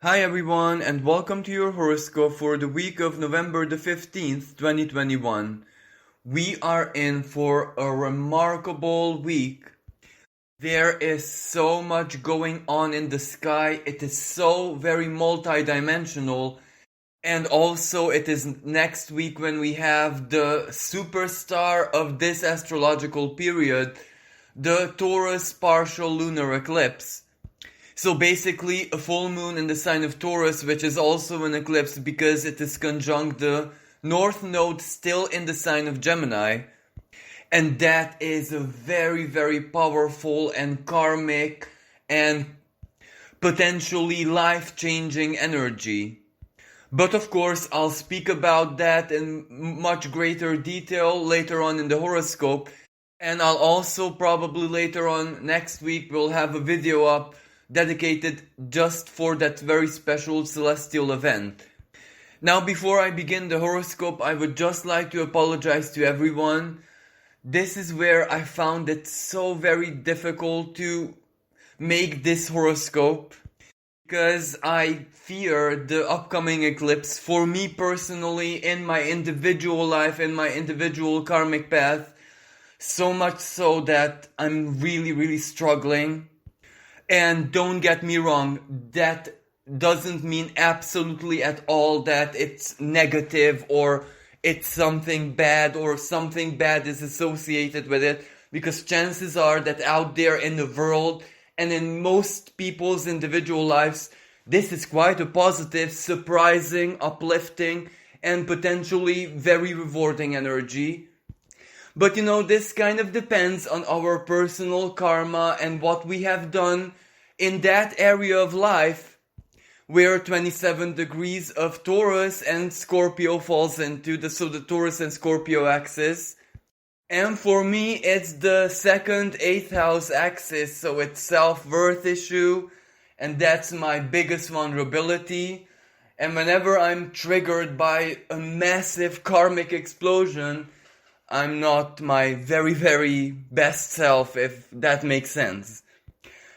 Hi everyone, and welcome to your horoscope for the week of November the 15th, 2021. We are in for a remarkable week. There is so much going on in the sky. It is so very multidimensional. And also it is next week when we have the superstar of this astrological period, the Taurus partial lunar eclipse. So basically, a full moon in the sign of Taurus, which is also an eclipse because it is conjunct the North Node still in the sign of Gemini. And that is a very, very powerful and karmic and potentially life-changing energy. But of course, I'll speak about that in much greater detail later on in the horoscope. And I'll also probably later on next week will have a video up dedicated just for that very special celestial event. Now, before I begin the horoscope, I would just like to apologize to everyone. This is where I found it so very difficult to make this horoscope because I fear the upcoming eclipse for me personally in my individual life, in my individual karmic path, so much so that I'm really struggling. And don't get me wrong, that doesn't mean absolutely at all that it's negative or it's something bad or something bad is associated with it, because chances are that out there in the world and in most people's individual lives, this is quite a positive, surprising, uplifting, and potentially very rewarding energy. But this kind of depends on our personal karma and what we have done in that area of life where 27 degrees of Taurus and Scorpio falls into, the Taurus and Scorpio axis. And for me, it's the second 8th house axis, so it's self-worth issue, and that's my biggest vulnerability. And whenever I'm triggered by a massive karmic explosion, I'm not my very best self, if that makes sense.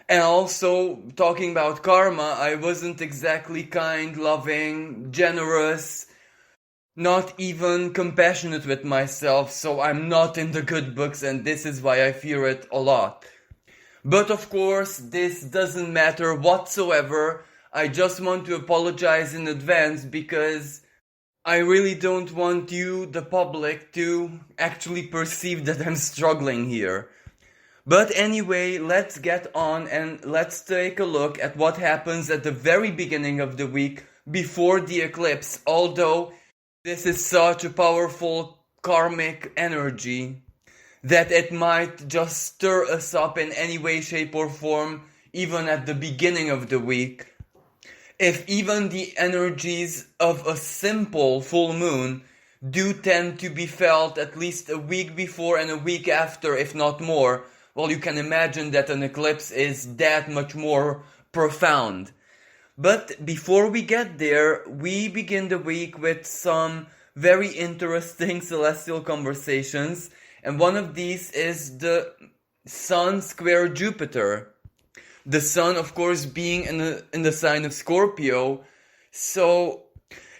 And also, talking about karma, I wasn't exactly kind, loving, generous, not even compassionate with myself, so I'm not in the good books, and this is why I fear it a lot. But of course, this doesn't matter whatsoever. I just want to apologize in advance because I really don't want you, the public, to actually perceive that I'm struggling here. But anyway, let's get on and let's take a look at what happens at the very beginning of the week before the eclipse, although this is such a powerful karmic energy that it might just stir us up in any way, shape or form, even at the beginning of the week. If even the energies of a simple full moon do tend to be felt at least a week before and a week after, if not more, well, you can imagine that an eclipse is that much more profound. But before we get there, we begin the week with some very interesting celestial conversations, and one of these is the Sun square Jupiter. The Sun, of course, being in the sign of Scorpio. So,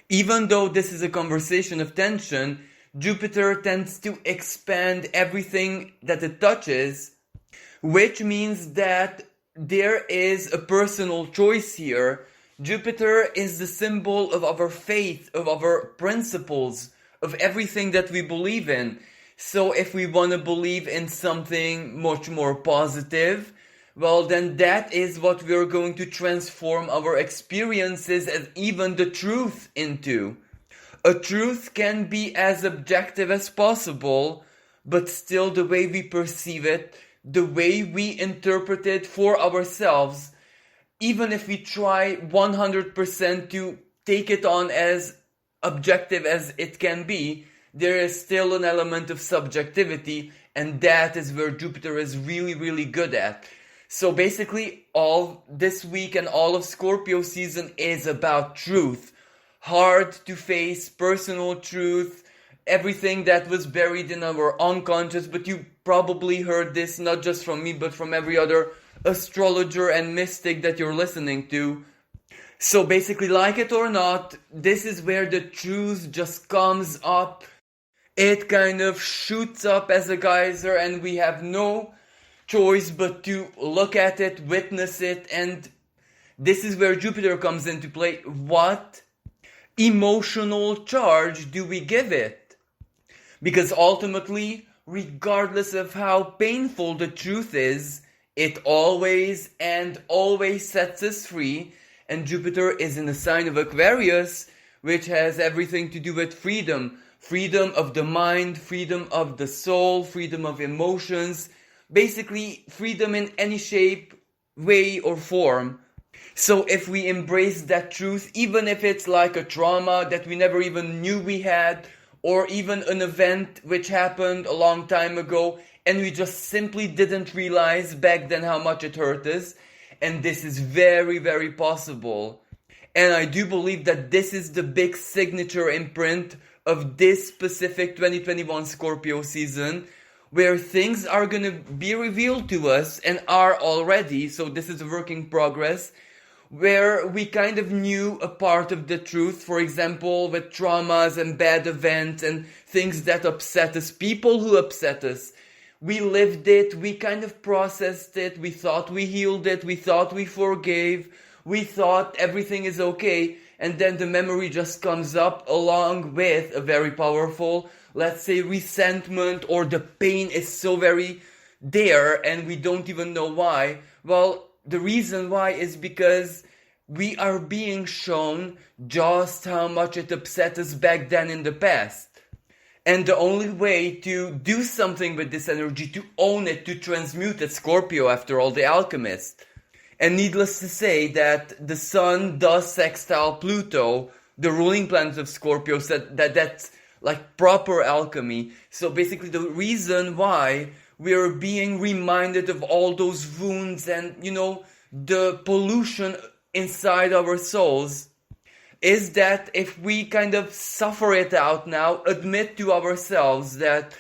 even though this is a conversation of tension, Jupiter tends to expand everything that it touches, which means that there is a personal choice here. Jupiter is the symbol of our faith, of our principles, of everything that we believe in. So if we want to believe in something much more positive, well, then that is what we're going to transform our experiences and even the truth into. A truth can be as objective as possible, but still the way we perceive it, the way we interpret it for ourselves, even if we try 100% to take it on as objective as it can be, there is still an element of subjectivity, and that is where Jupiter is really good at. So basically, all this week and all of Scorpio season is about truth. Hard to face personal truth, everything that was buried in our unconscious, but you probably heard this not just from me, but from every other astrologer and mystic that you're listening to. So basically, like it or not, this is where the truth just comes up. It kind of shoots up as a geyser, and we have no choice but to look at it, witness it, and this is where Jupiter comes into play. What emotional charge do we give it? Because ultimately, regardless of how painful the truth is, it always and always sets us free. And Jupiter is in the sign of Aquarius, which has everything to do with freedom. Freedom of the mind, freedom of the soul, freedom of emotions. Basically, freedom in any shape, way, or form. So if we embrace that truth, even if it's like a trauma that we never even knew we had, or even an event which happened a long time ago, and we just simply didn't realize back then how much it hurt us, and this is very, very possible. And I do believe that this is the big signature imprint of this specific 2021 Scorpio season, where things are going to be revealed to us and are already, so this is a work in progress, where we kind of knew a part of the truth, for example, with traumas and bad events and things that upset us, people who upset us. We lived it, we kind of processed it, we thought we healed it, we thought we forgave, we thought everything is okay, and then the memory just comes up along with a very powerful, let's say, resentment, or the pain is so very there and we don't even know why. Well, the reason why is because we are being shown just how much it upset us back then in the past. And the only way to do something with this energy, to own it, to transmute it, Scorpio, after all, the alchemist. And needless to say that the Sun does sextile Pluto, the ruling planet of Scorpio, said that that's like proper alchemy. So basically the reason why we are being reminded of all those wounds and, the pollution inside our souls is that if we kind of suffer it out now, admit to ourselves that,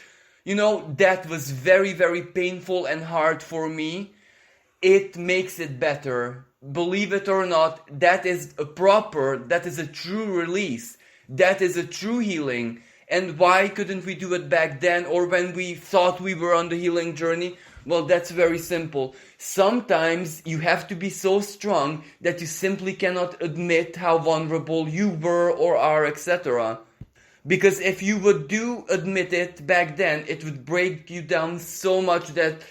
that was very, very painful and hard for me, it makes it better. Believe it or not, that is a true release. That is a true healing. And why couldn't we do it back then, or when we thought we were on the healing journey? Well, that's very simple. Sometimes you have to be so strong that you simply cannot admit how vulnerable you were or are, etc. Because if you would admit it back then, it would break you down so much that,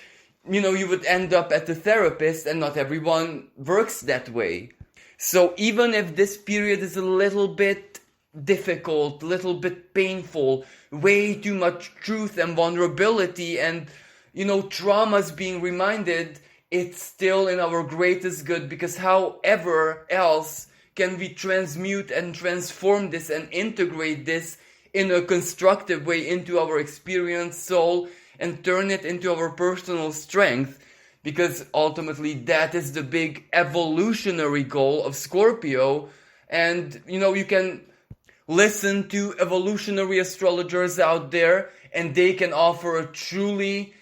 you would end up at the therapist, and not everyone works that way. So even if this period is a little bit difficult, little bit painful, way too much truth and vulnerability and, traumas being reminded, it's still in our greatest good, because however else can we transmute and transform this and integrate this in a constructive way into our experience, soul, and turn it into our personal strength, because ultimately that is the big evolutionary goal of Scorpio. And, you can listen to evolutionary astrologers out there, and they can offer a truly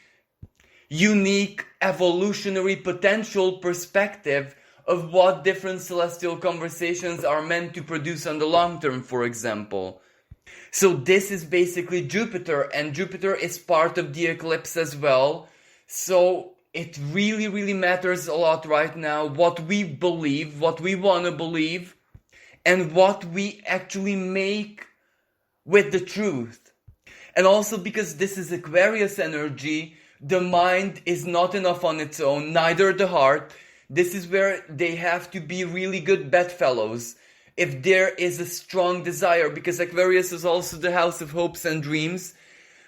unique evolutionary potential perspective of what different celestial conversations are meant to produce on the long term, for example. So this is basically Jupiter, and Jupiter is part of the eclipse as well. So it really, really matters a lot right now what we believe, what we want to believe, and what we actually make with the truth. And also because this is Aquarius energy, the mind is not enough on its own, neither the heart. This is where they have to be really good bedfellows. If there is a strong desire, because Aquarius is also the house of hopes and dreams.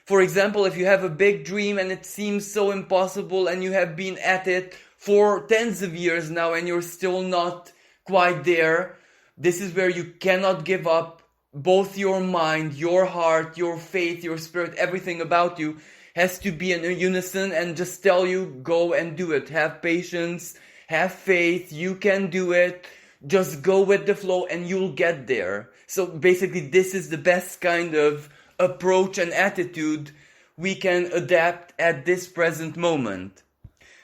For example, if you have a big dream and it seems so impossible and you have been at it for tens of years now and you're still not quite there, this is where you cannot give up. Both your mind, your heart, your faith, your spirit, everything about you has to be in unison and just tell you, go and do it. Have patience, have faith, you can do it. Just go with the flow and you'll get there. So basically this is the best kind of approach and attitude we can adapt at this present moment.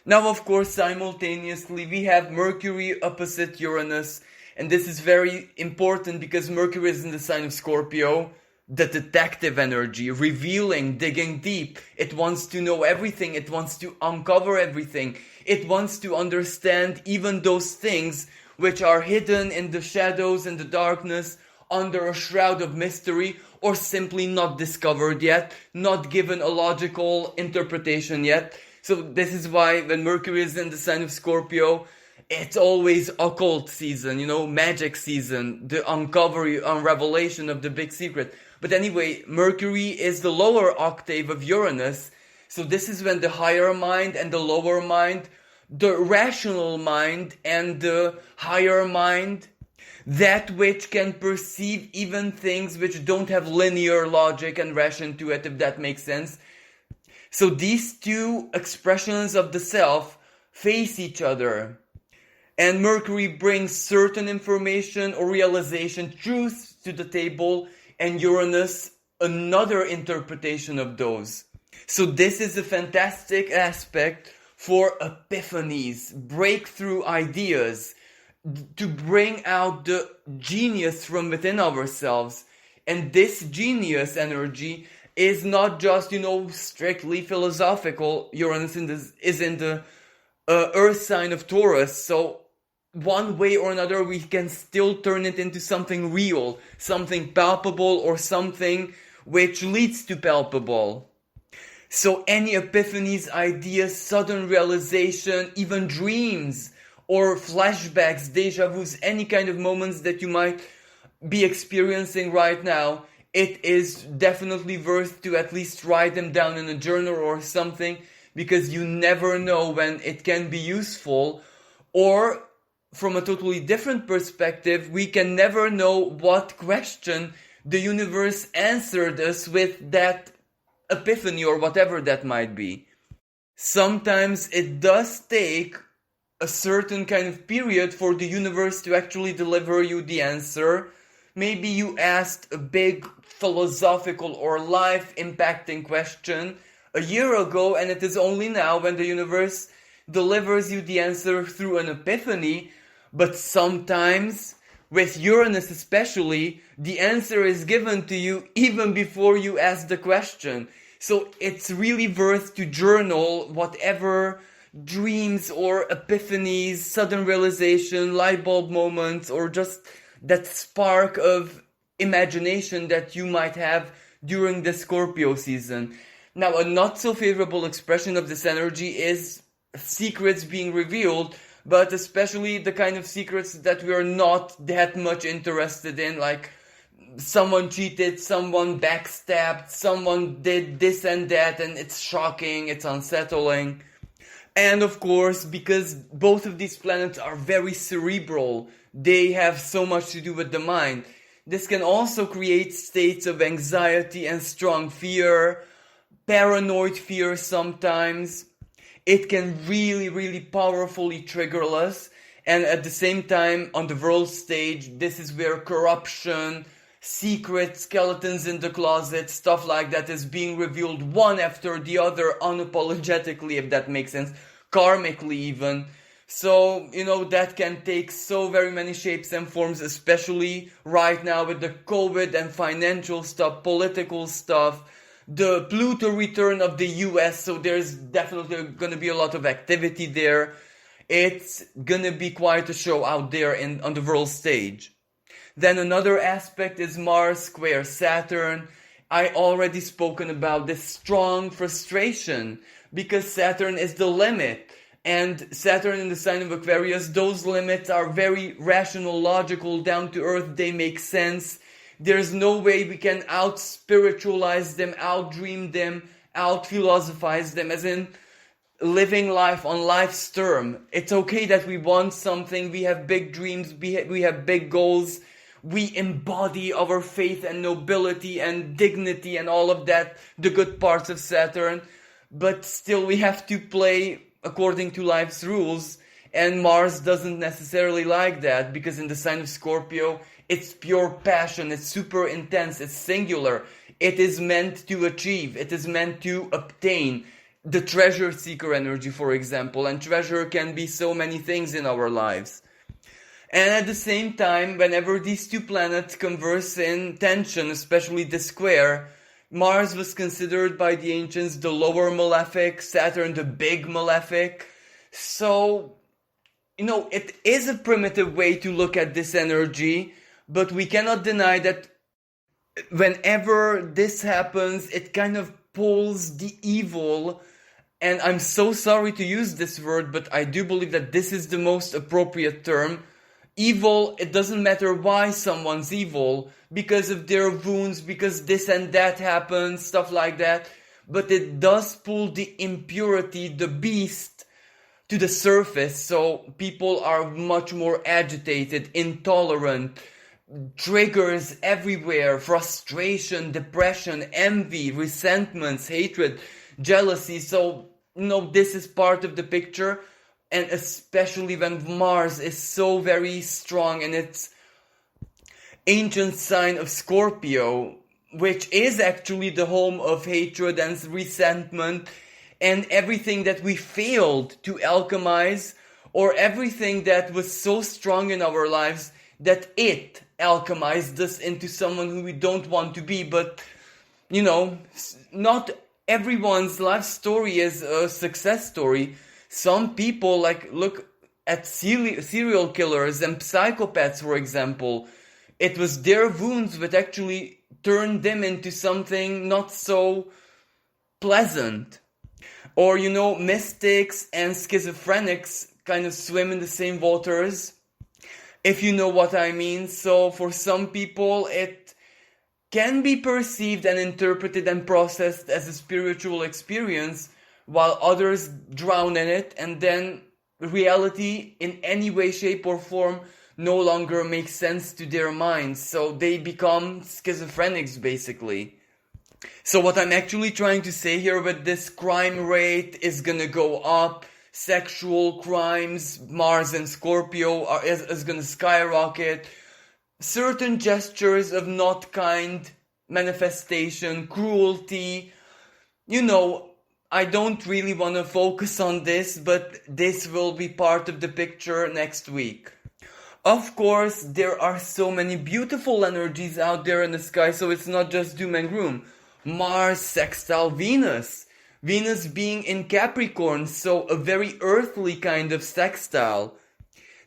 Now, of course, simultaneously we have Mercury opposite Uranus, And this is very important because Mercury is in the sign of Scorpio, the detective energy, revealing, digging deep. It wants to know everything. It wants to uncover everything. It wants to understand even those things which are hidden in the shadows and the darkness under a shroud of mystery, or simply not discovered yet, not given a logical interpretation yet. So this is why when Mercury is in the sign of Scorpio, it's always occult season, magic season, the unrevelation of the big secret. But anyway, Mercury is the lower octave of Uranus. So this is when the higher mind and the lower mind, the rational mind and the higher mind, that which can perceive even things which don't have linear logic and ration to it, if that makes sense. So these two expressions of the self face each other. And Mercury brings certain information or realization, truths to the table, and Uranus another interpretation of those. So this is a fantastic aspect for epiphanies, breakthrough ideas, to bring out the genius from within ourselves. And this genius energy is not just, strictly philosophical. Uranus is in the earth sign of Taurus. So one way or another, we can still turn it into something real, something palpable, or something which leads to palpable. So any epiphanies, ideas, sudden realization, even dreams, or flashbacks, deja vus, any kind of moments that you might be experiencing right now, it is definitely worth to at least write them down in a journal or something, because you never know when it can be useful. Or from a totally different perspective, we can never know what question the universe answered us with that epiphany or whatever that might be. Sometimes it does take a certain kind of period for the universe to actually deliver you the answer. Maybe you asked a big philosophical or life-impacting question a year ago, and it is only now when the universe delivers you the answer through an epiphany. But sometimes, with Uranus especially, the answer is given to you even before you ask the question. So it's really worth to journal whatever dreams or epiphanies, sudden realization, light bulb moments, or just that spark of imagination that you might have during the Scorpio season. Now, a not so favorable expression of this energy is secrets being revealed, but especially the kind of secrets that we are not that much interested in, like someone cheated, someone backstabbed, someone did this and that, and it's shocking, it's unsettling. And of course, because both of these planets are very cerebral, they have so much to do with the mind. This can also create states of anxiety and strong fear, paranoid fear sometimes. It can really, really powerfully trigger us. And at the same time, on the world stage, this is where corruption, secret skeletons in the closet, stuff like that is being revealed one after the other, unapologetically, if that makes sense, karmically even. So, that can take so very many shapes and forms, especially right now with the COVID and financial stuff, political stuff, the Pluto return of the US, so there's definitely going to be a lot of activity there. It's going to be quite a show out there on the world stage. Then another aspect is Mars square Saturn. I already spoken about this strong frustration because Saturn is the limit. And Saturn in the sign of Aquarius, those limits are very rational, logical, down to earth, they make sense. There's no way we can out-spiritualize them, out-dream them, out-philosophize them, as in living life on life's term. It's okay that we want something, we have big dreams, we have big goals, we embody our faith and nobility and dignity and all of that, the good parts of Saturn, but still we have to play according to life's rules, and Mars doesn't necessarily like that, because in the sign of Scorpio, it's pure passion, it's super intense, it's singular, it is meant to achieve, it is meant to obtain. The treasure seeker energy, for example, and treasure can be so many things in our lives. And at the same time, whenever these two planets converse in tension, especially the square, Mars was considered by the ancients the lower malefic, Saturn the big malefic. So, it is a primitive way to look at this energy, but we cannot deny that whenever this happens, it kind of pulls the evil. And I'm so sorry to use this word, but I do believe that this is the most appropriate term. Evil, it doesn't matter why someone's evil, because of their wounds, because this and that happens, stuff like that. But it does pull the impurity, the beast, to the surface. So people are much more agitated, intolerant, triggers everywhere, frustration, depression, envy, resentments, hatred, jealousy. So, this is part of the picture. And especially when Mars is so very strong in its ancient sign of Scorpio, which is actually the home of hatred and resentment and everything that we failed to alchemize, or everything that was so strong in our lives that it alchemized us into someone who we don't want to be. But, not everyone's life story is a success story. Some people, look at serial killers and psychopaths, for example. It was their wounds that actually turned them into something not so pleasant. Or, mystics and schizophrenics kind of swim in the same waters, if you know what I mean. So for some people, it can be perceived and interpreted and processed as a spiritual experience, while others drown in it, and then reality in any way, shape or form no longer makes sense to their minds. So they become schizophrenics, basically. So what I'm actually trying to say here with this crime rate is gonna go up. Sexual crimes, Mars and Scorpio is gonna skyrocket. Certain gestures of not kind manifestation, cruelty, I don't really want to focus on this, but this will be part of the picture next week. Of course, there are so many beautiful energies out there in the sky, so it's not just doom and gloom. Mars sextile Venus. Venus being in Capricorn, so a very earthly kind of sextile.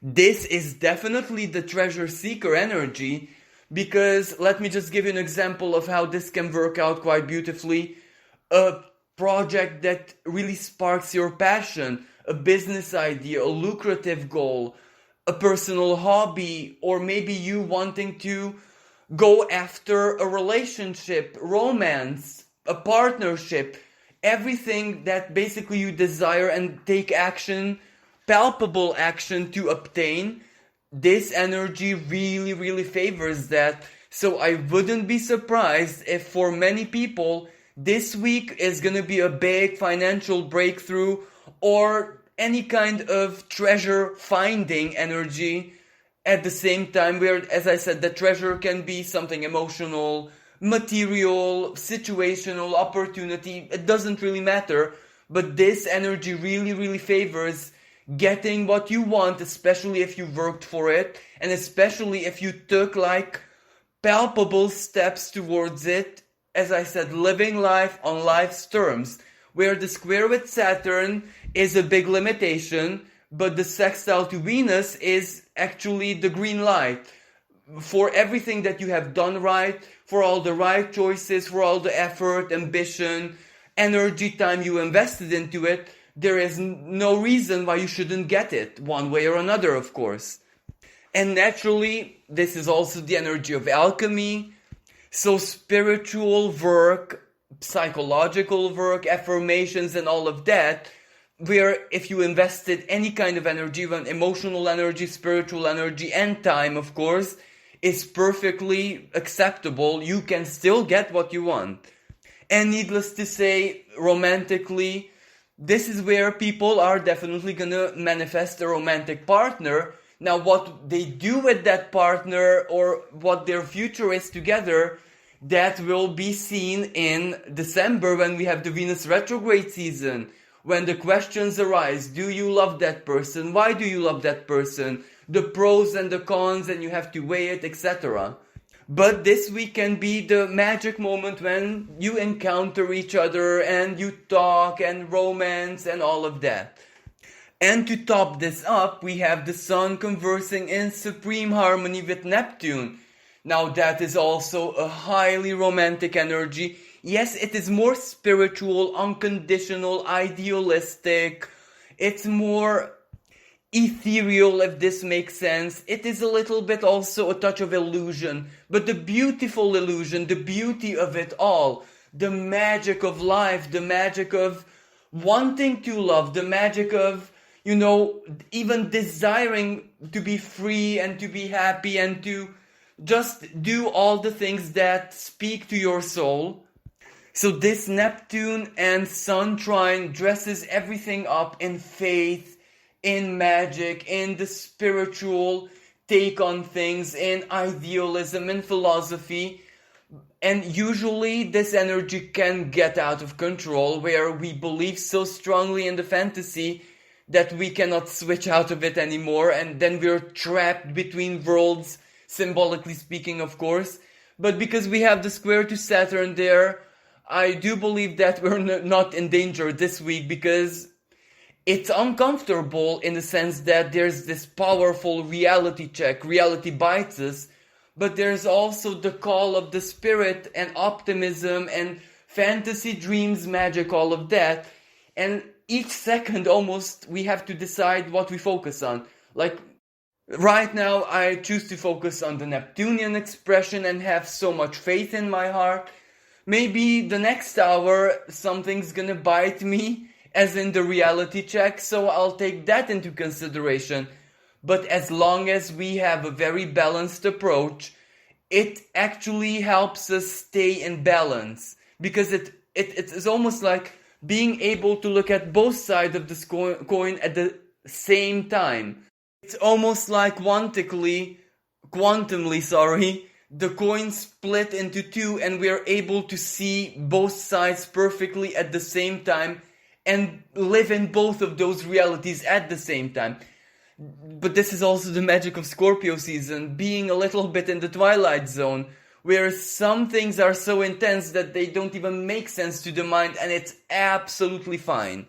This is definitely the treasure seeker energy, because let me just give you an example of how this can work out quite beautifully. A project that really sparks your passion, a business idea, a lucrative goal, a personal hobby, or maybe you wanting to go after a relationship, romance, a partnership, everything that basically you desire and take action, palpable action to obtain. This energy really, really favors that. So I wouldn't be surprised if for many people this week is going to be a big financial breakthrough or any kind of treasure finding energy at the same time, where, as I said, the treasure can be something emotional, material, situational, opportunity. It doesn't really matter, but this energy really, really favors getting what you want, especially if you worked for it, and especially if you took palpable steps towards it. As I said, living life on life's terms, where the square with Saturn is a big limitation, but the sextile to Venus is actually the green light for everything that you have done right, for all the right choices, for all the effort, ambition, energy, time you invested into it. There is no reason why you shouldn't get it, one way or another, of course. And naturally, this is also the energy of alchemy. So spiritual work, psychological work, affirmations and all of that, where if you invested any kind of energy, emotional energy, spiritual energy, and time, of course, is perfectly acceptable. You can still get what you want. And needless to say, romantically, this is where people are definitely gonna manifest a romantic partner. Now, what they do with that partner or what their future is together, that will be seen in December when we have the Venus retrograde season. When the questions arise, do you love that person? Why do you love that person? the pros and the cons, and you have to weigh it, etc. But this week can be the magic moment when you encounter each other and you talk and romance and all of that. And to top this up, we have the Sun conversing in supreme harmony with Neptune. Now that is also a highly romantic energy. Yes, it is more spiritual, unconditional, idealistic. It's more ethereal, if this makes sense. It is a little bit also a touch of illusion. But the beautiful illusion, the beauty of it all, the magic of life, the magic of wanting to love, the magic of, even desiring to be free and to be happy and to just do all the things that speak to your soul. So this Neptune and Sun trine dresses everything up in faith, in magic, in the spiritual take on things, in idealism, in philosophy. And usually this energy can get out of control, where we believe so strongly in the fantasy that we cannot switch out of it anymore, and then we're trapped between worlds, symbolically speaking, of course. But because we have the square to Saturn there, I do believe that we're not in danger this week, because it's uncomfortable in the sense that there's this powerful reality check. Reality bites us, but there's also the call of the spirit and optimism and fantasy, dreams, magic, all of that. And each second almost we have to decide what we focus on. Like right now I choose to focus on the Neptunian expression and have so much faith in my heart. Maybe the next hour something's gonna bite me, as in the reality check, so I'll take that into consideration. But as long as we have a very balanced approach, it actually helps us stay in balance. Because it's almost like being able to look at both sides of this coin at the same time. It's almost like quantumly, the coin split into two, and we are able to see both sides perfectly at the same time and live in both of those realities at the same time. But this is also the magic of Scorpio season, being a little bit in the twilight zone, where some things are so intense that they don't even make sense to the mind, and it's absolutely fine.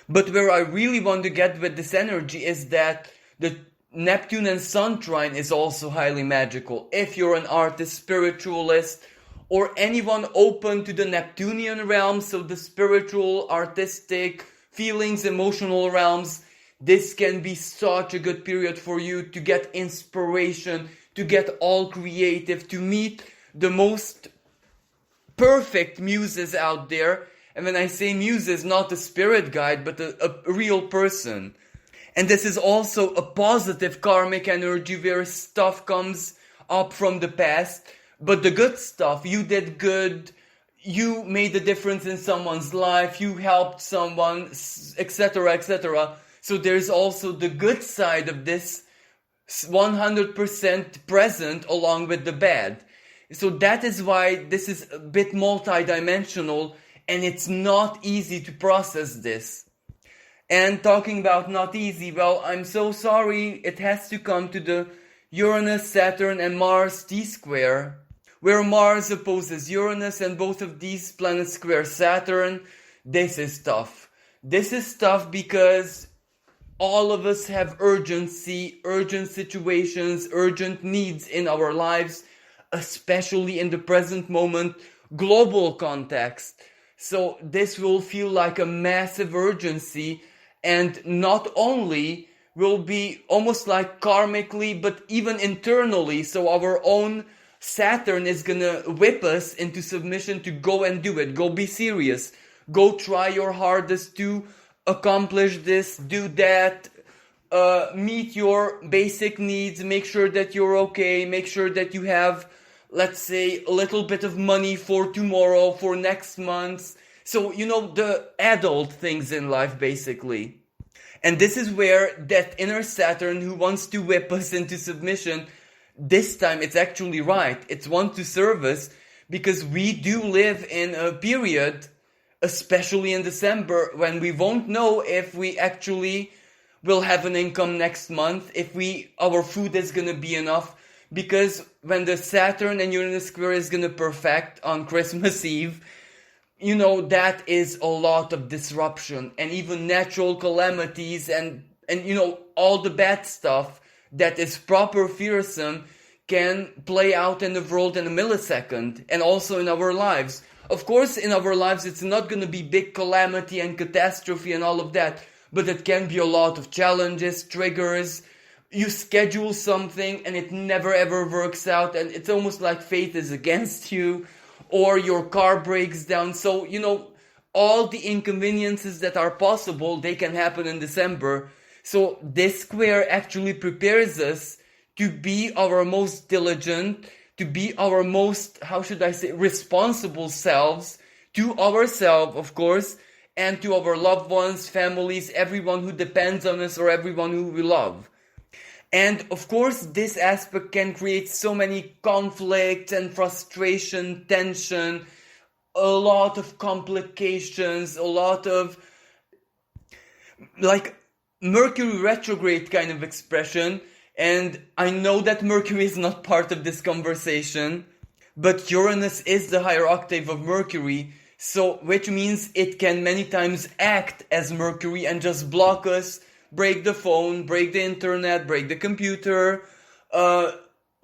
But where I really want to get with this energy is that the Neptune and Sun trine is also highly magical. If you're an artist, spiritualist, or anyone open to the Neptunian realm, so the spiritual, artistic, feelings, emotional realms, this can be such a good period for you to get inspiration, to get all creative, to meet the most perfect muses out there. And when I say muses, not a spirit guide, but a real person. And this is also a positive karmic energy where stuff comes up from the past, but the good stuff, you did good, you made a difference in someone's life, you helped someone, etc., etc. So there's also the good side of this 100% present along with the bad. So that is why this is a bit multidimensional, and it's not easy to process this. And talking about not easy, well, I'm so sorry, it has to come to the Uranus, Saturn and Mars T-square, where Mars opposes Uranus and both of these planets square Saturn. This is tough. This is tough because all of us have urgency, urgent situations, urgent needs in our lives, especially in the present moment, global context. So this will feel like a massive urgency, and not only will be almost like karmically, but even internally. So our own Saturn is gonna whip us into submission to go and do it. Go be serious. Go try your hardest to accomplish this, do that, meet your basic needs, make sure that you're okay, make sure that you have, let's say, a little bit of money for tomorrow, for next month. So, the adult things in life, basically. And this is where that inner Saturn who wants to whip us into submission, this time it's actually right. It's want to serve us, because we do live in a period, especially in December, when we won't know if we actually will have an income next month, if our food is gonna be enough, because when the Saturn and Uranus square is gonna perfect on Christmas Eve, that is a lot of disruption and even natural calamities and all the bad stuff that is proper fearsome can play out in the world in a millisecond, and also in our lives. Of course, in our lives, it's not going to be big calamity and catastrophe and all of that, but it can be a lot of challenges, triggers. You schedule something and it never ever works out, and it's almost like fate is against you, or your car breaks down. So, all the inconveniences that are possible, they can happen in December. So this square actually prepares us to be our most diligent, to be our most, responsible selves, to ourselves, of course, and to our loved ones, families, everyone who depends on us or everyone who we love. And of course, this aspect can create so many conflicts and frustration, tension, a lot of complications, a lot of Mercury retrograde kind of expression. And I know that Mercury is not part of this conversation, but Uranus is the higher octave of Mercury, so which means it can many times act as Mercury and just block us, break the phone, break the internet, break the computer,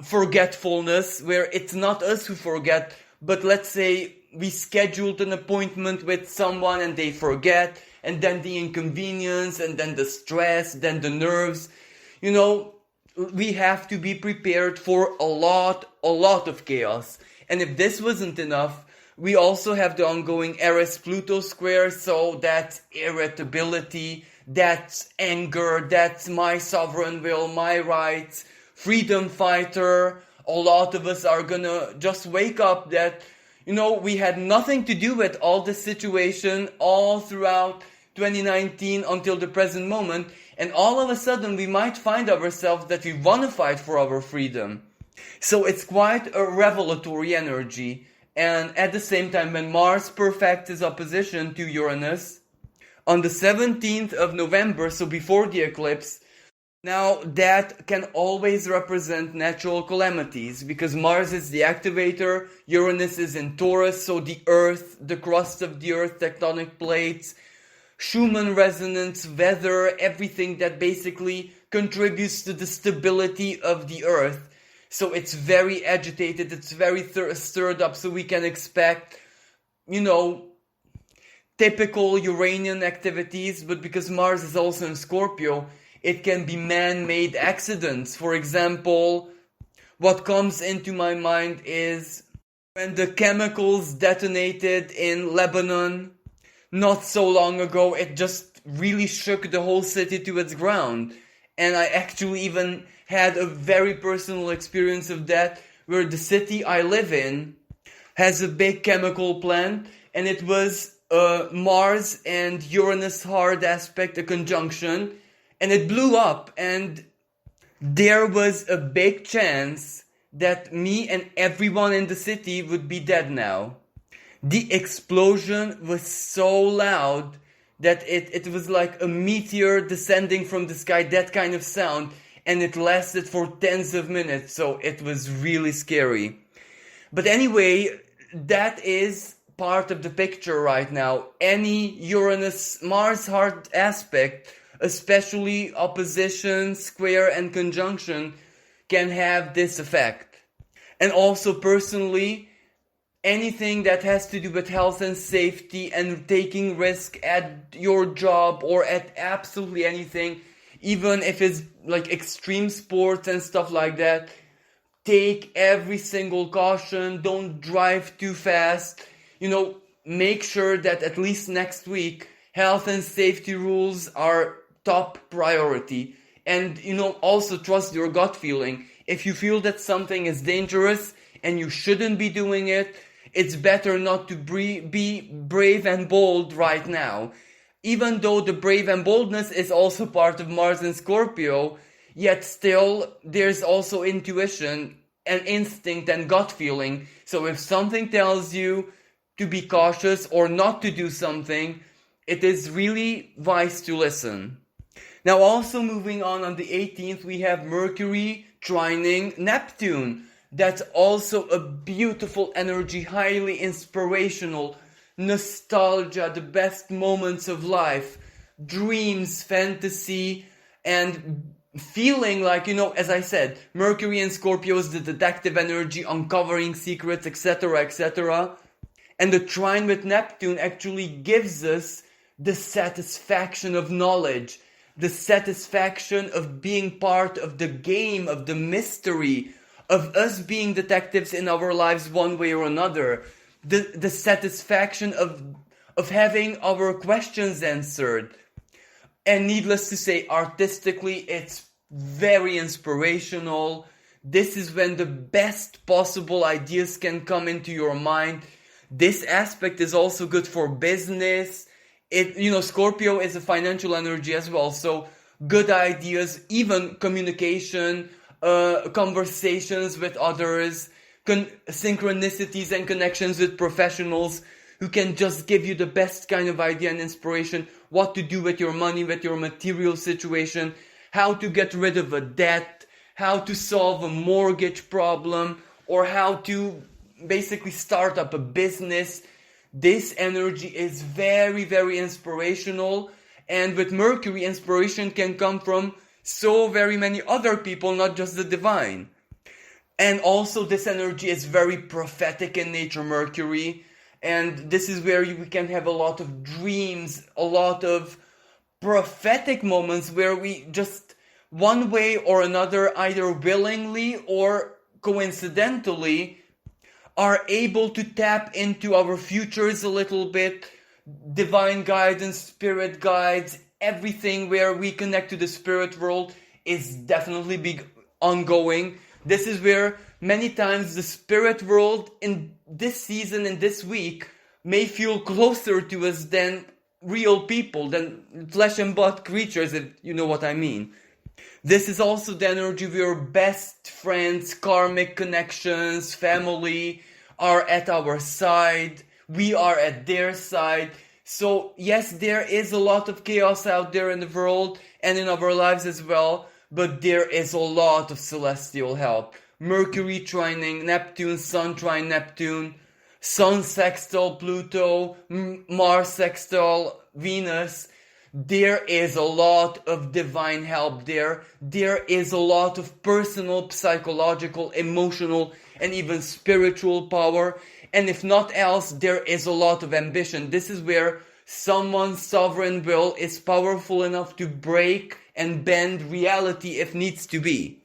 forgetfulness, where it's not us who forget, but let's say we scheduled an appointment with someone and they forget, and then the inconvenience, and then the stress, then the nerves. We have to be prepared for a lot of chaos. And if this wasn't enough, we also have the ongoing Eris-Pluto square, so that's irritability, that's anger, that's my sovereign will, my rights, freedom fighter. A lot of us are gonna just wake up that, we had nothing to do with all this situation all throughout 2019 until the present moment, and all of a sudden we might find ourselves that we want to fight for our freedom. So it's quite a revelatory energy. And at the same time, when Mars perfects his opposition to Uranus on the 17th of November, so before the eclipse, now that can always represent natural calamities, because Mars is the activator, Uranus is in Taurus, so the earth, the crust of the earth, tectonic plates, Schumann resonance, weather, everything that basically contributes to the stability of the earth. So it's very agitated, it's very stirred up, so we can expect, typical Uranian activities, but because Mars is also in Scorpio, it can be man-made accidents. For example, what comes into my mind is when the chemicals detonated in Lebanon not so long ago, it just really shook the whole city to its ground. And I actually even had a very personal experience of that, where the city I live in has a big chemical plant, and it was Mars and Uranus hard aspect, a conjunction, and it blew up, and there was a big chance that me and everyone in the city would be dead now. The explosion was so loud that it was like a meteor descending from the sky, that kind of sound, and it lasted for tens of minutes, so it was really scary. But anyway, that is part of the picture right now. Any Uranus-Mars hard aspect, especially opposition, square, and conjunction, can have this effect. And also personally, anything that has to do with health and safety and taking risk at your job or at absolutely anything, even if it's like extreme sports and stuff like that, take every single caution, don't drive too fast, make sure that at least next week, health and safety rules are top priority. And, also trust your gut feeling. If you feel that something is dangerous and you shouldn't be doing it, it's better not to be brave and bold right now. Even though the brave and boldness is also part of Mars and Scorpio, yet still there's also intuition and instinct and gut feeling. So if something tells you to be cautious or not to do something, it is really wise to listen. Now also moving on the 18th, we have Mercury trining Neptune. That's also a beautiful energy, highly inspirational, nostalgia, the best moments of life, dreams, fantasy, and feeling like, as I said, Mercury in Scorpio is the detective energy, uncovering secrets, etc., etc. And the trine with Neptune actually gives us the satisfaction of knowledge, the satisfaction of being part of the game, of the mystery, of us being detectives in our lives one way or another, the satisfaction of having our questions answered. And needless to say, artistically, it's very inspirational. This is when the best possible ideas can come into your mind. This aspect is also good for business. Scorpio is a financial energy as well, so good ideas, even communication, conversations with others, synchronicities and connections with professionals who can just give you the best kind of idea and inspiration, what to do with your money, with your material situation, how to get rid of a debt, how to solve a mortgage problem, or how to basically start up a business. This energy is very, very inspirational, and with Mercury, inspiration can come from so very many other people, not just the divine. And also this energy is very prophetic in nature, Mercury. And this is where we can have a lot of dreams, a lot of prophetic moments where we just, one way or another, either willingly or coincidentally, are able to tap into our futures a little bit, divine guidance, spirit guides, everything where we connect to the spirit world is definitely ongoing. This is where many times the spirit world in this season, in this week, may feel closer to us than real people, than flesh and blood creatures, if you know what I mean. This is also the energy where best friends, karmic connections, family are at our side. We are at their side. So yes, there is a lot of chaos out there in the world and in our lives as well, but there is a lot of celestial help. Mercury trining Neptune, Sun trine Neptune, Sun sextile Pluto, Mars sextile Venus. There is a lot of divine help there. There is a lot of personal, psychological, emotional, and even spiritual power. And if not else, there is a lot of ambition. This is where someone's sovereign will is powerful enough to break and bend reality if needs to be.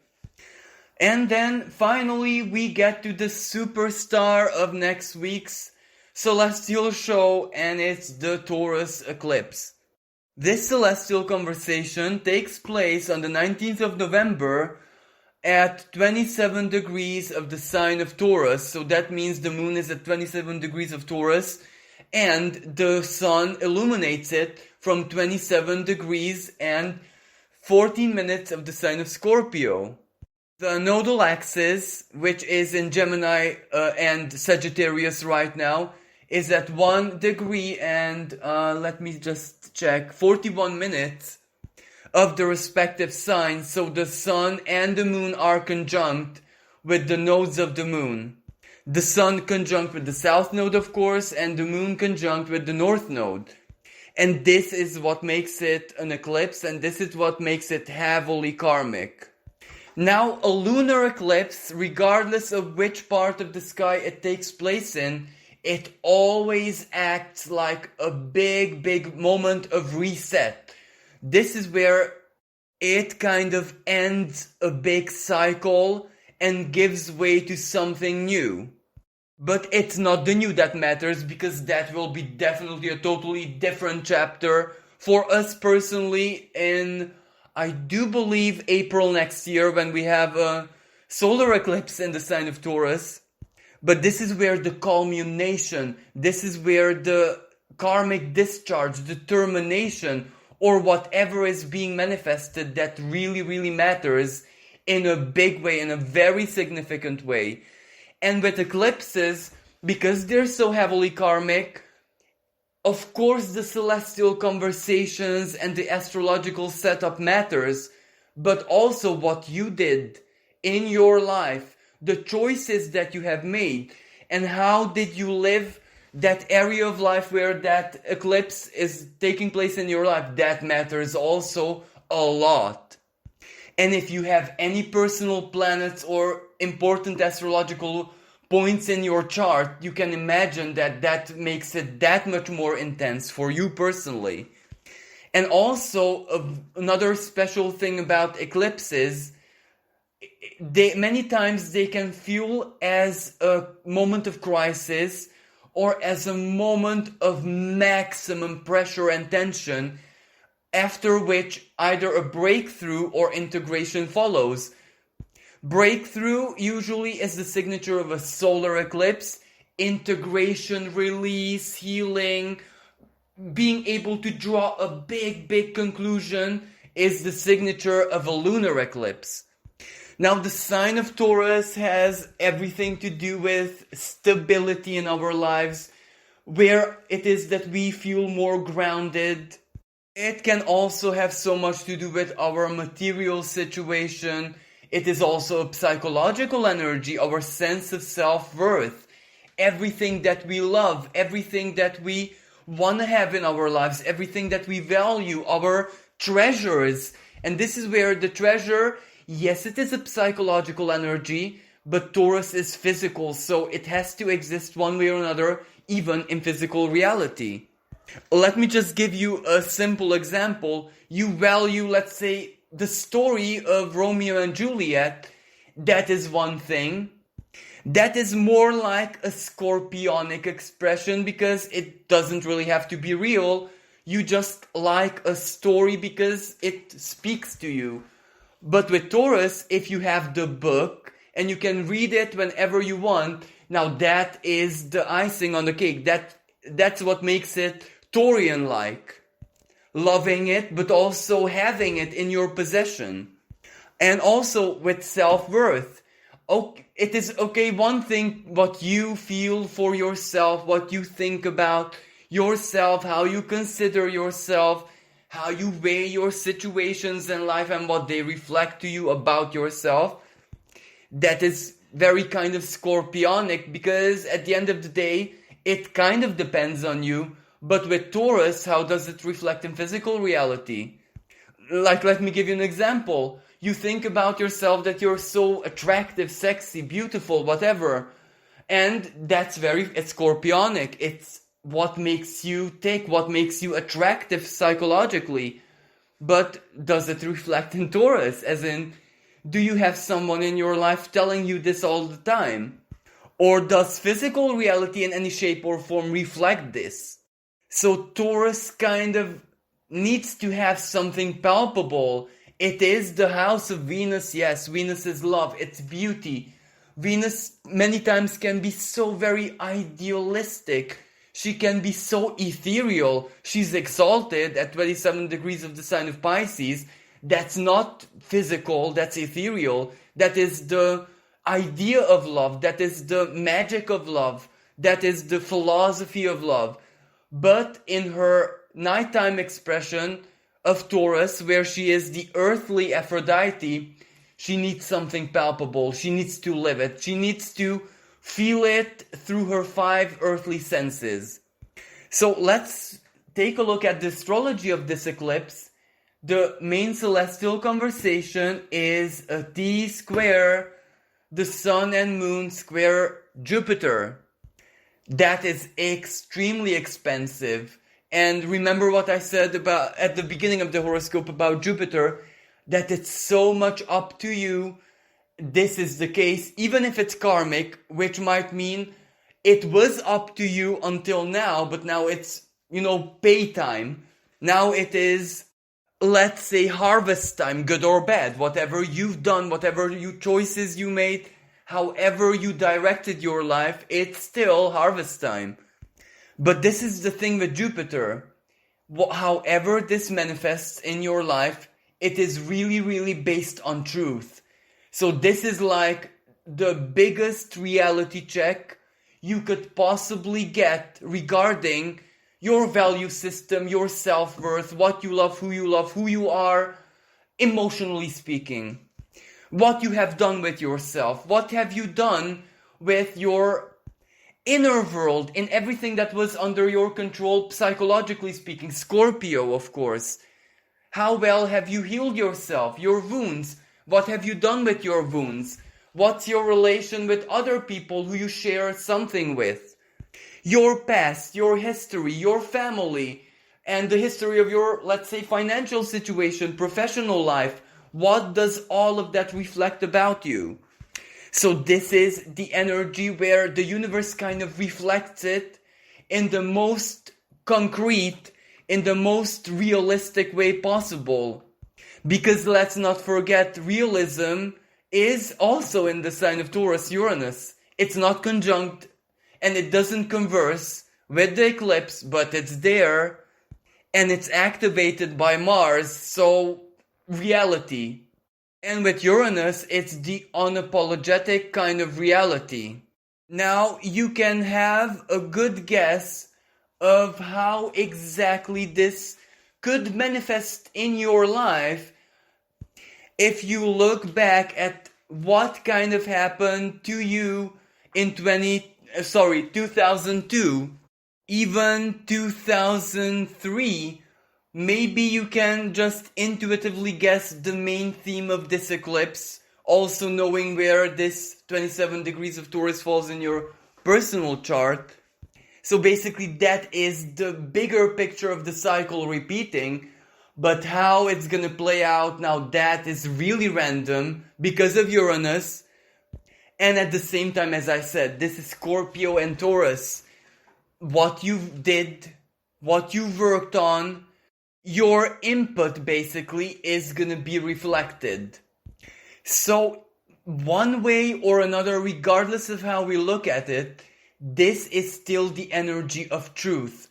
And then finally we get to the superstar of next week's celestial show, and it's the Taurus Eclipse. This celestial conversation takes place on the 19th of November at 27 degrees of the sign of Taurus. So that means the moon is at 27 degrees of Taurus and the sun illuminates it from 27 degrees and 14 minutes of the sign of Scorpio. The nodal axis, which is in Gemini and Sagittarius right now, is at 1 degree and, let me just check, 41 minutes of the respective signs. So the sun and the moon are conjunct with the nodes of the moon. The sun conjunct with the south node, of course, and the moon conjunct with the north node. And this is what makes it an eclipse, and this is what makes it heavily karmic. Now, a lunar eclipse, regardless of which part of the sky it takes place in, it always acts like a big, big moment of reset. This is where it kind of ends a big cycle and gives way to something new. But it's not the new that matters, because that will be definitely a totally different chapter for us personally in, I do believe, April next year, when we have a solar eclipse in the sign of Taurus. But this is where the culmination, this is where the karmic discharge, the termination, or whatever is being manifested that really, really matters in a big way, in a very significant way. And with eclipses, because they're so heavily karmic, Of course, the celestial conversations and the astrological setup matters, but also what you did in your life, the choices that you have made, and how did you live that area of life where that eclipse is taking place in your life. That matters also a lot. And if you have any personal planets or important astrological points in your chart, you can imagine that that makes it that much more intense for you personally. And also, another special thing about eclipses, many times they can feel as a moment of crisis or as a moment of maximum pressure and tension, after which either a breakthrough or integration follows. Breakthrough usually is the signature of a solar eclipse. Integration, release, healing, being able to draw a big conclusion is the signature of a lunar eclipse. Now, the sign of Taurus has everything to do with stability in our lives, where it is that we feel more grounded. It can also have so much to do with our material situation. It is also a psychological energy, our sense of self-worth, everything that we love, everything that we want to have in our lives, everything that we value, our treasures. And this is where the treasure, yes, it is a psychological energy, but Taurus is physical, so it has to exist one way or another, even in physical reality. Let me just give you a simple example. You value, let's say, the story of Romeo and Juliet. That is one thing. That is more like a scorpionic expression because it doesn't really have to be real. You just like a story because it speaks to you. But with Taurus, if you have the book and you can read it whenever you want, now that is the icing on the cake. That's what makes it Taurian-like. Loving it, but also having it in your possession. And also with self-worth. It is okay, one thing, what you feel for yourself, what you think about yourself, how you consider yourself, how you weigh your situations in life and what they reflect to you about yourself. That is very kind of scorpionic because at the end of the day, it kind of depends on you. But with Taurus, how does it reflect in physical reality? Like, let me give you an example. You think about yourself that you're so attractive, sexy, beautiful, whatever. And that's it's scorpionic. It's what makes you tick, what makes you attractive psychologically. But does it reflect in Taurus? As in, do you have someone in your life telling you this all the time? Or does physical reality in any shape or form reflect this? So Taurus kind of needs to have something palpable. It is the house of Venus, yes. Venus is love, it's beauty. Venus many times can be so very idealistic. She can be so ethereal. She's exalted at 27 degrees of the sign of Pisces. That's not physical, that's ethereal. That is the idea of love. That is the magic of love. That is the philosophy of love. But in her nighttime expression of Taurus, where she is the earthly Aphrodite, she needs something palpable. She needs to live it. She needs to feel it through her 5 earthly senses. So let's take a look at the astrology of this eclipse. The main celestial conversation is a T square, the Sun and Moon square Jupiter. That is extremely expensive. And remember what I said about at the beginning of the horoscope about Jupiter, that it's so much up to you. This is the case, even if it's karmic, which might mean it was up to you until now, but now it's, pay time. Now it is, let's say, harvest time, good or bad. Whatever you've done, whatever choices you made, however you directed your life, it's still harvest time. But this is the thing with Jupiter. However this manifests in your life, it is really based on truth. So this is like the biggest reality check you could possibly get regarding your value system, your self-worth, what you love, who you are, emotionally speaking. What you have done with yourself. What have you done with your inner world, in everything that was under your control, psychologically speaking. Scorpio, of course. How well have you healed yourself, your wounds? What have you done with your wounds? What's your relation with other people who you share something with? Your past, your history, your family, and the history of your, let's say, financial situation, professional life. What does all of that reflect about you? So this is the energy where the universe kind of reflects it in the most concrete, in the most realistic way possible. Because let's not forget, realism is also in the sign of Taurus, Uranus. It's not conjunct and it doesn't converse with the eclipse, but it's there and it's activated by Mars, so reality. And with Uranus, it's the unapologetic kind of reality. Now, you can have a good guess of how exactly this could manifest in your life if you look back at what kind of happened to you in 2002, even 2003. Maybe you can just intuitively guess the main theme of this eclipse, also knowing where this 27 degrees of Taurus falls in your personal chart. So basically that is the bigger picture of the cycle repeating, but how it's gonna play out now, that is really random because of Uranus. And at the same time, as I said, this is Scorpio and Taurus. What you did, what you worked on, your input basically is gonna be reflected. So one way or another, regardless of how we look at it, this is still the energy of truth.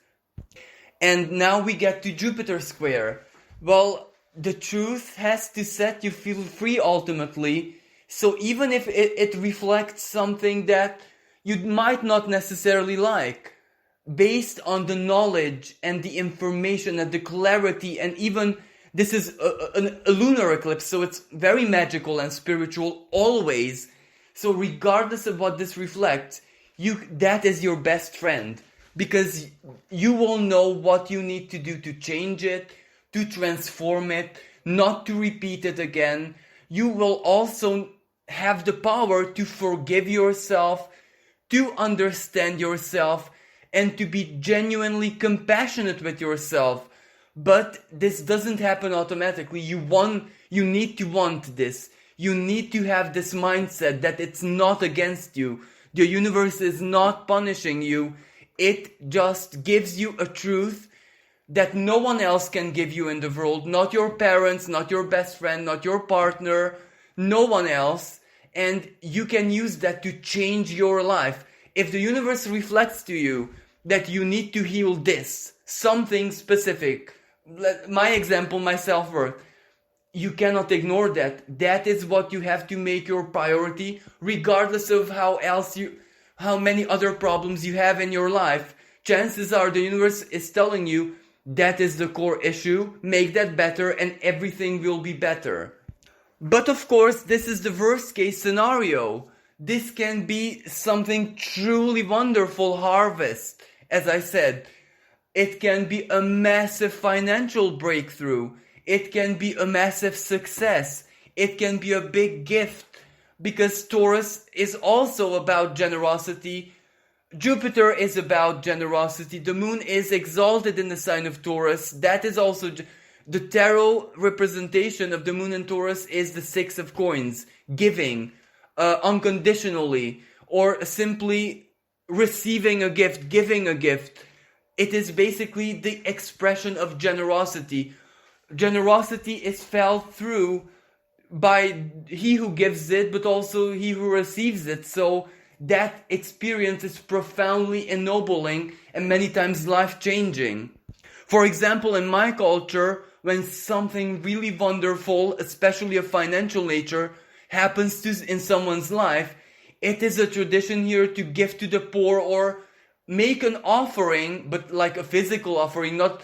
And now we get to Jupiter square. Well, the truth has to set you feel free ultimately. So even if it reflects something that you might not necessarily like, based on the knowledge and the information and the clarity, and even this is a lunar eclipse, so it's very magical and spiritual always. So regardless of what this reflects, that is your best friend, because you will know what you need to do to change it, to transform it, not to repeat it again. You will also have the power to forgive yourself, to understand yourself, and to be genuinely compassionate with yourself. But this doesn't happen automatically. You need to want this. You need to have this mindset that it's not against you. The universe is not punishing you. It just gives you a truth that no one else can give you in the world. Not your parents, not your best friend, not your partner, no one else. And you can use that to change your life. If the universe reflects to you that you need to heal this, something specific, my example, my self-worth, you cannot ignore that. That is what you have to make your priority, regardless of how many other problems you have in your life. Chances are the universe is telling you that is the core issue, make that better and everything will be better. But of course, this is the worst case scenario. This can be something truly wonderful, harvest. As I said, it can be a massive financial breakthrough. It can be a massive success. It can be a big gift, because Taurus is also about generosity. Jupiter is about generosity. The moon is exalted in the sign of Taurus. That is also the tarot representation of the moon in Taurus is the Six of Coins, giving unconditionally, or simply receiving a gift, giving a gift. It is basically the expression of generosity. Generosity is felt through by he who gives it, but also he who receives it. So that experience is profoundly ennobling and many times life-changing. For example, in my culture, when something really wonderful, especially of financial nature, happens in someone's life, it is a tradition here to give to the poor, or make an offering, but like a physical offering, not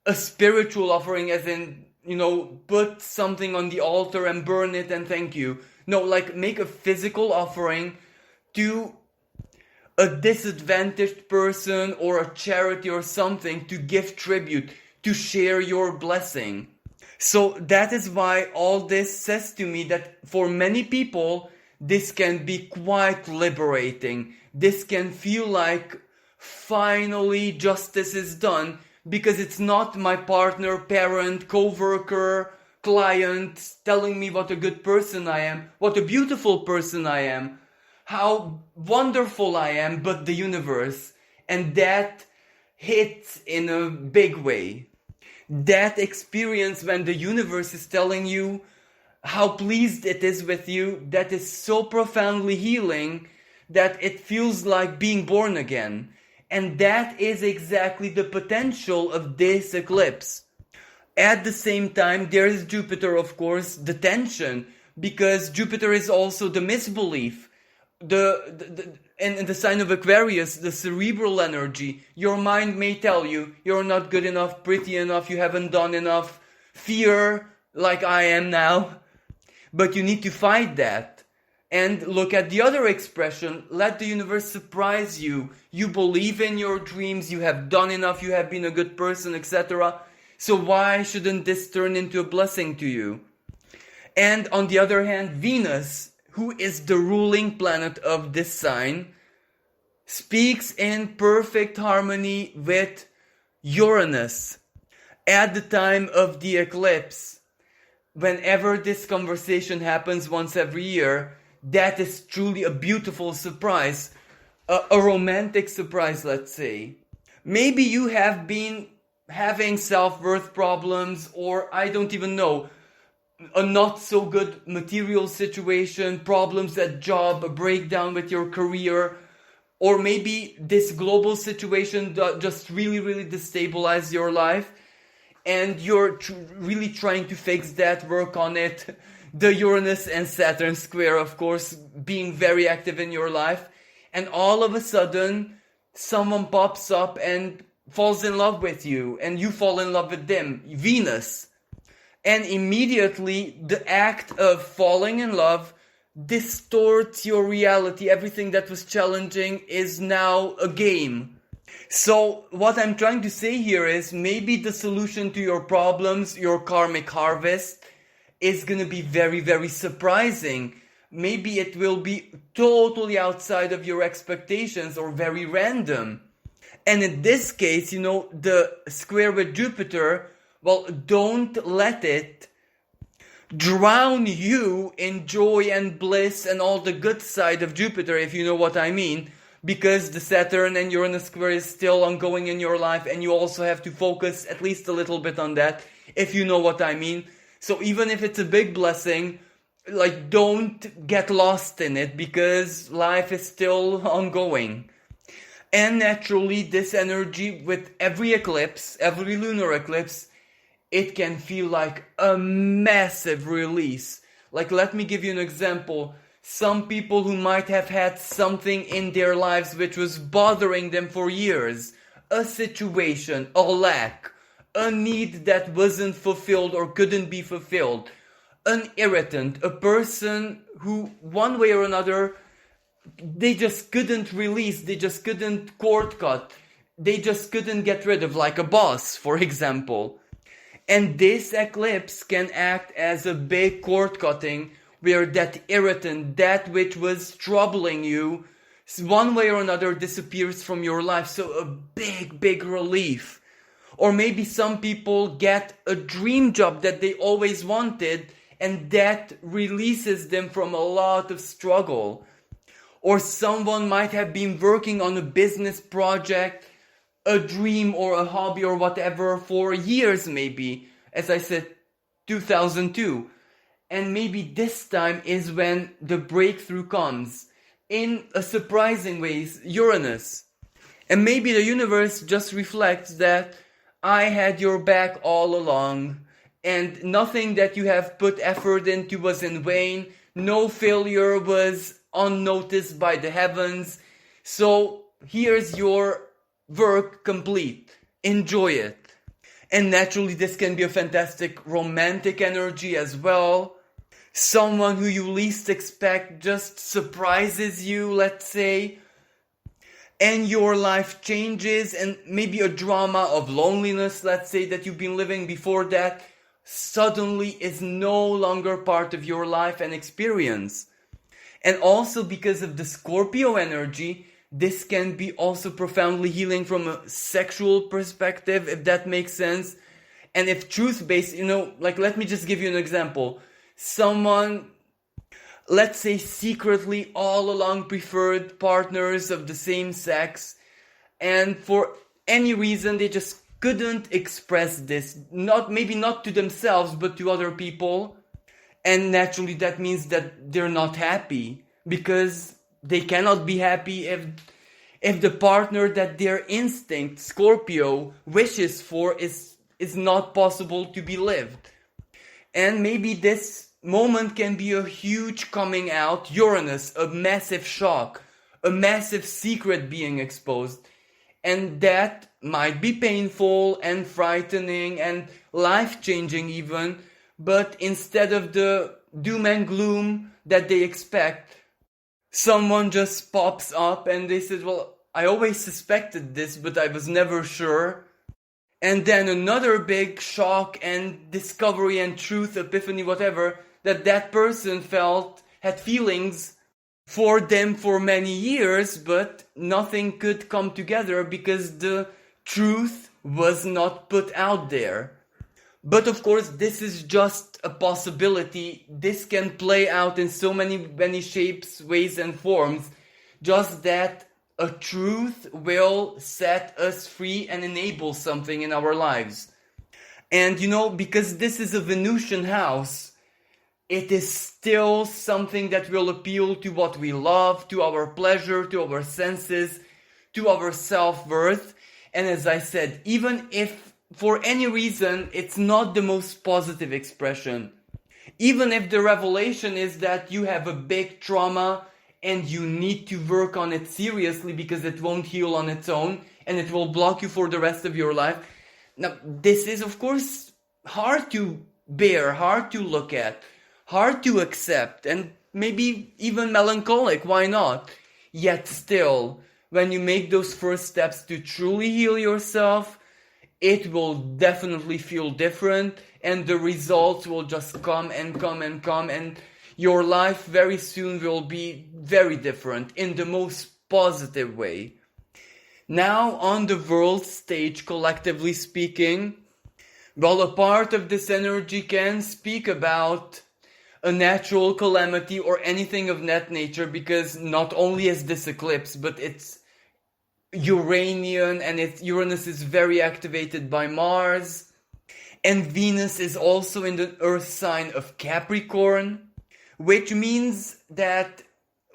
a spiritual offering, as in, put something on the altar and burn it and thank you. No, like make a physical offering to a disadvantaged person or a charity or something, to give tribute, to share your blessing. So that is why all this says to me that for many people, this can be quite liberating. This can feel like finally justice is done, because it's not my partner, parent, co-worker, client telling me what a good person I am, what a beautiful person I am, how wonderful I am, but the universe. And that hits in a big way. That experience when the universe is telling you how pleased it is with you, that is so profoundly healing that it feels like being born again. And that is exactly the potential of this eclipse. At the same time, there is Jupiter, of course, the tension, because Jupiter is also the misbelief, and the sign of Aquarius, the cerebral energy. Your mind may tell you you're not good enough, pretty enough, you haven't done enough, fear like I am now. But you need to fight that. And look at the other expression, let the universe surprise you. You believe in your dreams, you have done enough, you have been a good person, etc. So why shouldn't this turn into a blessing to you? And on the other hand, Venus, who is the ruling planet of this sign, speaks in perfect harmony with Uranus. At the time of the eclipse, whenever this conversation happens once every year, that is truly a beautiful surprise, a romantic surprise, let's say. Maybe you have been having self-worth problems, or I don't even know, a not so good material situation, problems at job, a breakdown with your career, or maybe this global situation just really, really destabilized your life, and you're really trying to fix that, work on it. The Uranus and Saturn square, of course, being very active in your life. And all of a sudden, someone pops up and falls in love with you, and you fall in love with them, Venus. And immediately, the act of falling in love distorts your reality. Everything that was challenging is now a game. So what I'm trying to say here is, maybe the solution to your problems, your karmic harvest, is going to be very, very surprising. Maybe it will be totally outside of your expectations or very random. And in this case, the square with Jupiter, well, don't let it drown you in joy and bliss and all the good side of Jupiter, if you know what I mean. Because the Saturn and Uranus square is still ongoing in your life, and you also have to focus at least a little bit on that, if you know what I mean. So even if it's a big blessing, don't get lost in it, because life is still ongoing. And naturally, this energy with every eclipse, every lunar eclipse, it can feel like a massive release. Let me give you an example. Some people who might have had something in their lives which was bothering them for years, a situation, a lack, a need that wasn't fulfilled or couldn't be fulfilled, an irritant, a person who one way or another, they just couldn't release, they just couldn't cord cut, they just couldn't get rid of, like a boss, for example. And this eclipse can act as a big cord cutting, where that irritant, that which was troubling you, one way or another disappears from your life. So a big, big relief. Or maybe some people get a dream job that they always wanted, and that releases them from a lot of struggle. Or someone might have been working on a business project, a dream or a hobby or whatever for years maybe. As I said, 2002. And maybe this time is when the breakthrough comes. In a surprising way, Uranus. And maybe the universe just reflects that I had your back all along, and nothing that you have put effort into was in vain. No failure was unnoticed by the heavens. So here's your work complete. Enjoy it. And naturally, this can be a fantastic romantic energy as well. Someone who you least expect just surprises you, let's say, and your life changes, and maybe a drama of loneliness, let's say, that you've been living before that, suddenly is no longer part of your life and experience. And also because of the Scorpio energy, this can be also profoundly healing from a sexual perspective, if that makes sense. And if truth-based, like, let me just give you an example. Someone, let's say, secretly all along preferred partners of the same sex, and for any reason they just couldn't express this, maybe not to themselves but to other people, and naturally that means that they're not happy, because they cannot be happy if the partner that their instinct, Scorpio, wishes for is not possible to be lived. And maybe this moment can be a huge coming out, Uranus, a massive shock, a massive secret being exposed. And that might be painful and frightening and life-changing even, but instead of the doom and gloom that they expect, someone just pops up and they said, well, I always suspected this, but I was never sure. And then another big shock and discovery and truth, epiphany, whatever, that person had feelings for them for many years, but nothing could come together because the truth was not put out there. But of course, this is just a possibility. This can play out in so many shapes, ways, and forms. Just that a truth will set us free and enable something in our lives. And because this is a Venusian house, it is still something that will appeal to what we love, to our pleasure, to our senses, to our self-worth. And as I said, even if for any reason it's not the most positive expression, even if the revelation is that you have a big trauma and you need to work on it seriously because it won't heal on its own and it will block you for the rest of your life. Now, this is of course hard to bear, hard to look at, hard to accept, and maybe even melancholic, why not? Yet still, when you make those first steps to truly heal yourself, it will definitely feel different, and the results will just come and come and come, and your life very soon will be very different in the most positive way. Now, on the world stage, collectively speaking, well, a part of this energy can speak about a natural calamity or anything of that nature, because not only is this eclipse, but it's Uranian, and Uranus is very activated by Mars, and Venus is also in the earth sign of Capricorn, which means that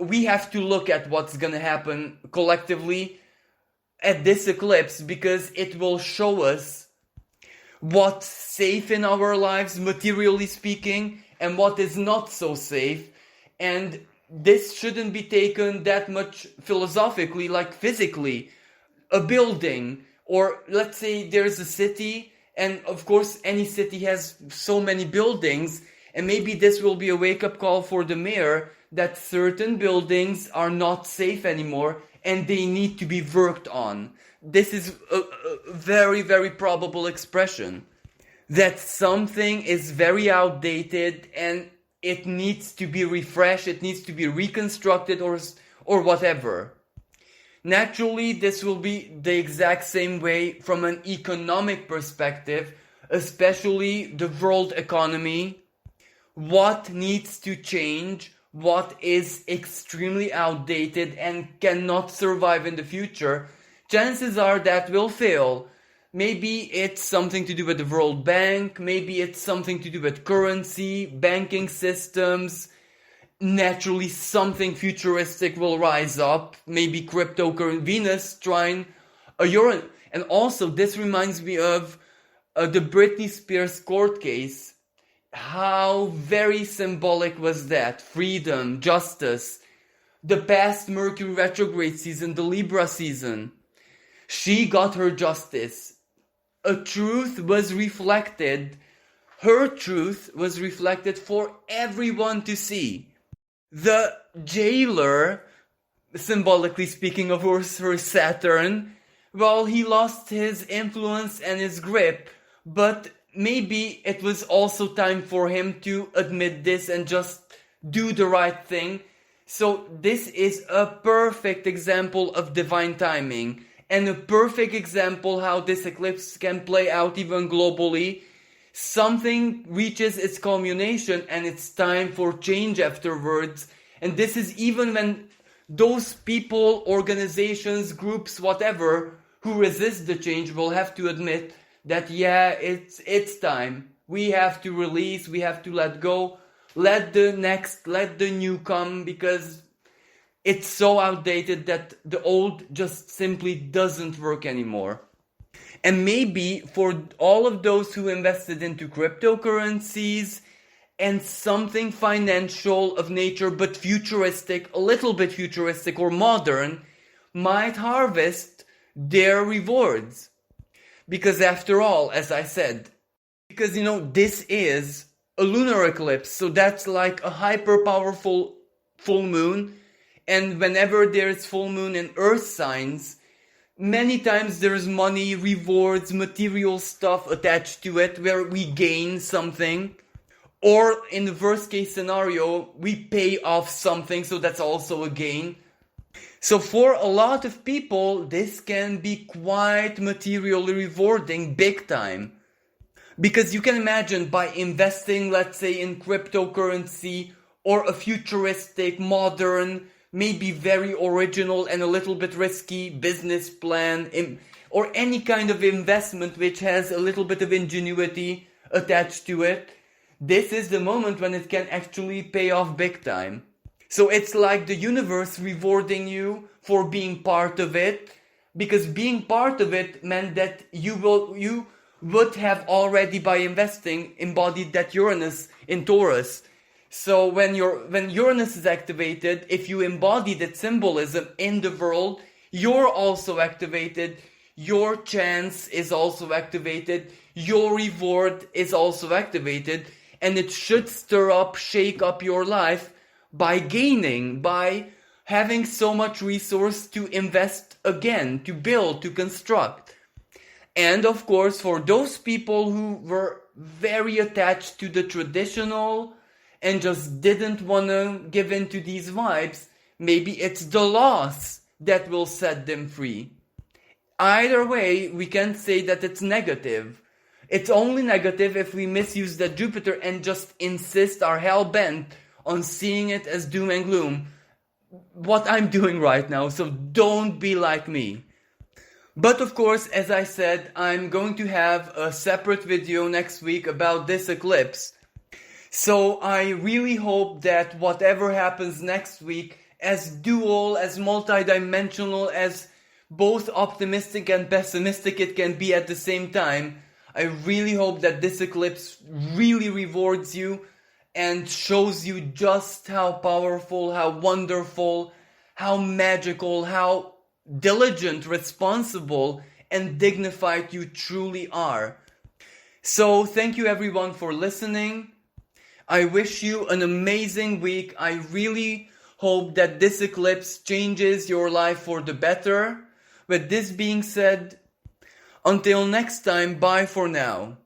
we have to look at what's gonna happen collectively at this eclipse, because it will show us what's safe in our lives, materially speaking, and what is not so safe. And this shouldn't be taken that much philosophically, like physically. A building, or let's say there's a city, and of course any city has so many buildings, and maybe this will be a wake-up call for the mayor that certain buildings are not safe anymore and they need to be worked on. This is a very, very probable expression. That something is very outdated and it needs to be refreshed, it needs to be reconstructed or whatever. Naturally, this will be the exact same way from an economic perspective, especially the world economy. What needs to change, what is extremely outdated and cannot survive in the future, chances are that will fail. Maybe it's something to do with the World Bank, maybe it's something to do with currency, banking systems. Naturally, something futuristic will rise up, maybe cryptocurrency, Venus trine a Uranus. And also, this reminds me of the Britney Spears court case. How very symbolic was that? Freedom, justice. the past Mercury retrograde season, the Libra season. She got her justice. A truth was reflected. Her truth was reflected for everyone to see. The jailer, symbolically speaking, of course, her Saturn, well, he lost his influence and his grip, but maybe it was also time for him to admit this and just do the right thing. So this is a perfect example of divine timing, and a perfect example how this eclipse can play out even globally. Something reaches its culmination and it's time for change afterwards. And this is even when those people, organizations, groups, whatever, who resist the change will have to admit that, yeah, it's time. We have to release, we have to let go, let the new come, because it's so outdated that the old just simply doesn't work anymore. And maybe for all of those who invested into cryptocurrencies and something financial of nature but futuristic, a little bit futuristic or modern, might harvest their rewards. Because after all, as I said, because this is a lunar eclipse, so that's like a hyper powerful full moon, and whenever there's full moon in earth signs, many times there's money, rewards, material stuff attached to it where we gain something. Or in the worst case scenario, we pay off something, so that's also a gain. So for a lot of people, this can be quite materially rewarding, big time. Because you can imagine, by investing, let's say, in cryptocurrency or a futuristic, modern, maybe very original and a little bit risky business plan, or any kind of investment which has a little bit of ingenuity attached to it, this is the moment when it can actually pay off big time. So it's like the universe rewarding you for being part of it, because being part of it meant that you would have already, by investing, embodied that Uranus in Taurus. So when Uranus is activated, if you embody that symbolism in the world, you're also activated, your chance is also activated, your reward is also activated, and it should shake up your life by gaining, by having so much resource to invest again, to build, to construct. And of course, for those people who were very attached to the traditional and just didn't want to give in to these vibes, maybe it's the loss that will set them free. Either way, we can't say that it's negative. It's only negative if we misuse that Jupiter and just insist, are hell-bent on seeing it as doom and gloom. What I'm doing right now, so don't be like me. But of course, as I said, I'm going to have a separate video next week about this eclipse. So I really hope that whatever happens next week, as dual, as multidimensional, as both optimistic and pessimistic it can be at the same time, I really hope that this eclipse really rewards you and shows you just how powerful, how wonderful, how magical, how diligent, responsible, and dignified you truly are. So thank you everyone for listening. I wish you an amazing week. I really hope that this eclipse changes your life for the better. With this being said, until next time, bye for now.